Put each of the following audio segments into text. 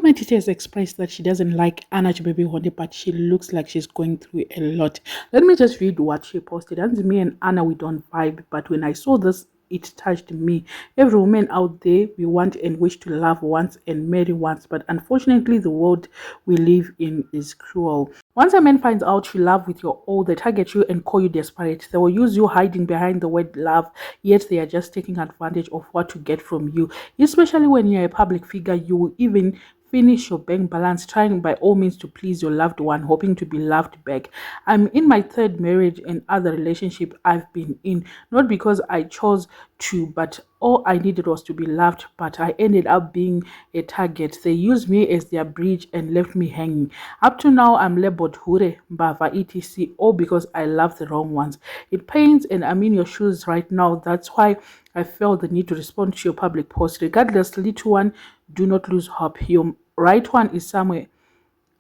My teacher has expressed that she doesn't like Anna Chibebe, but she looks like she's going through a lot. Let me just read what she posted. And me and Anna, we don't vibe, but when I saw this, it touched me. Every woman out there, we want and wish to love once and marry once, but unfortunately, the world we live in is cruel. Once a man finds out you love with your all, they target you and call you desperate. They will use you hiding behind the word love, yet they are just taking advantage of what to get from you. Especially when you're a public figure, you will even finish your bank balance trying by all means to please your loved one, hoping to be loved back. I'm in my third marriage and other relationship I've been in, not because I chose to, but all I needed was to be loved, but I ended up being a target. They used me as their bridge and left me hanging. Up to now, I'm labeled Hure, Mbava, etc. all because I love the wrong ones. It pains and I'm in your shoes right now. That's why I felt the need to respond to your public post. Regardless, little one, do not lose hope. Your right one is somewhere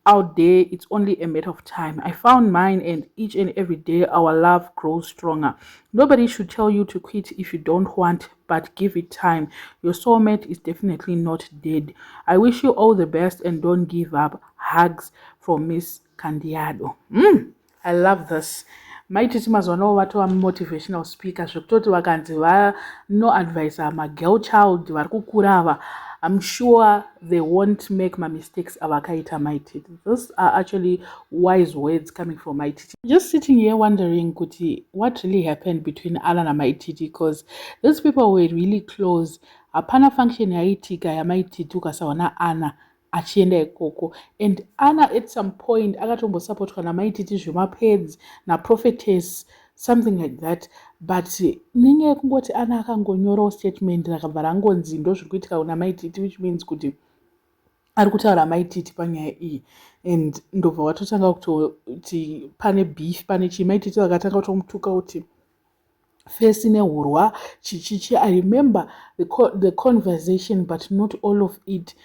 out there. It's only a matter of time. I found mine, and each and every day our love grows stronger. Nobody should tell you to quit if you don't want, but give it time. Your soulmate is definitely not dead. I wish you all the best and don't give up. Hugs from Miss Candiado. I love this. Maititi mazwanawo vatova motivational speaker zvekutoti vakanzi vanoadvisa magirl child vari kukura ava, I'm sure they won't make my mistakes avakaita Maititi. Those are actually wise words coming from Maititi. Just sitting here wondering kuti what really happened between Anna and Maititi, because those people were really close. Hapana function yaitika yaMaititi ukasaona Anna achienda ikoko, and Anna at some point akatombosupportwa naMaititi zvemapeds naProphetess, something like that, but nenyaya yekungoti Anna akangonyorawo statement rakabva rangonzi ndozviri kuitika kuna Maititi, which means kuti ari kutaura Maititi panyaya iyi, and ndobva watotanga kuti pane beef pane chi. Maititi vakatanga kutomutuka kuti fesi nehurwa chichichi. I remember the conversation but not all of it,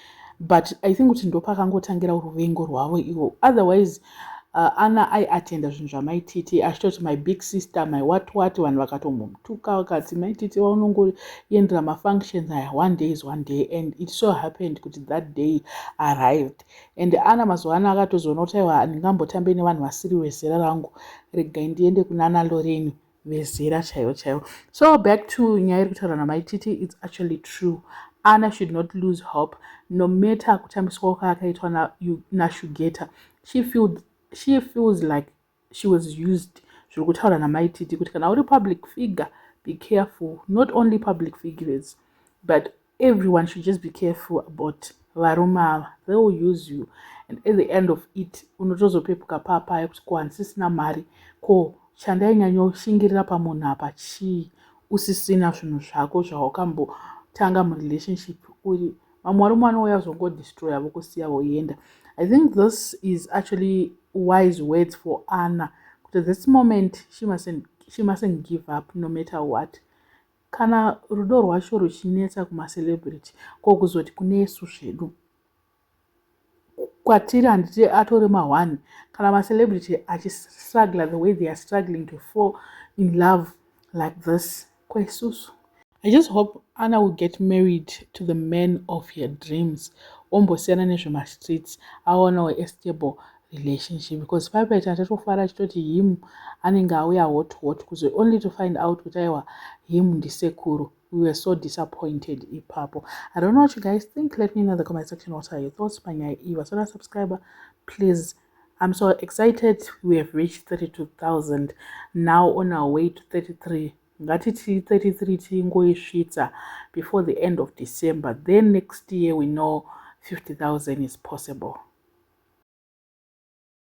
but I think kuti ndopakangotangira ruvengo rwavo ivo. Otherwise Anna aiatenda zvinhu zvaMaititi achitoti my big sister, my what vanhu vakatombomutuka vakati Maititi vaunongoendera mafunctions aya, one day is one day, and it so happened kuti that day arrived. And Anna mazuva ano akatozoona kuti aiwa ndingambotambe nevanhu vasiri vezera rangu, regai ndiende kuna Ana Lorraine vezera chaivo chaivo. So back to nyaya iri kutaura naMaititi, it's actually true. Anna should not lose hope, no matter kutambiswa kwakaitwa naShugeta. She feels like she was used. Zviri kutaura naMaititi kuti kana uri public figure, be careful. Not only public figures, but everyone should just be careful about varume ava. They will use you, and at the end of it unotozopepuka papaya kuti ko handisisina mari, ko chandainyanyoshingira pamunhu apa chii, usisina zvinhu zvako zvawakambotanga murelationship uri. Vamwe varume vanouya kuzongodestroya vokusiya voenda. I think this is actually wise words for Anna. But at this moment, she mustn't give up no matter what. Kana rudo rwacho ruchinetsa kumacelebrity, ko kuzoti kune Yesu zvedu. Kwatiri handiti atori ma1, kana macelebrity achistruggle the way they are struggling to fall in love like this, kwesusu. I just hope Anna will get married to the man of her dreams. Ombosiyana nezvemastreets, aonawo a stable relationship, because papaita tatofara achitoti him anenge auya hot kuzo only to find out kuti aiwa him ndisekuru. We were so disappointed ipapo. I don't know what you guys think. Let me know in the comment section what are your thoughts. Panyaya Eva, so subscriber, please. I'm so excited. We have reached 32,000. Now on our way to 33. Ngatiti 33 tingoisvitsa before the end of December. Then next year we know 50,000 is possible.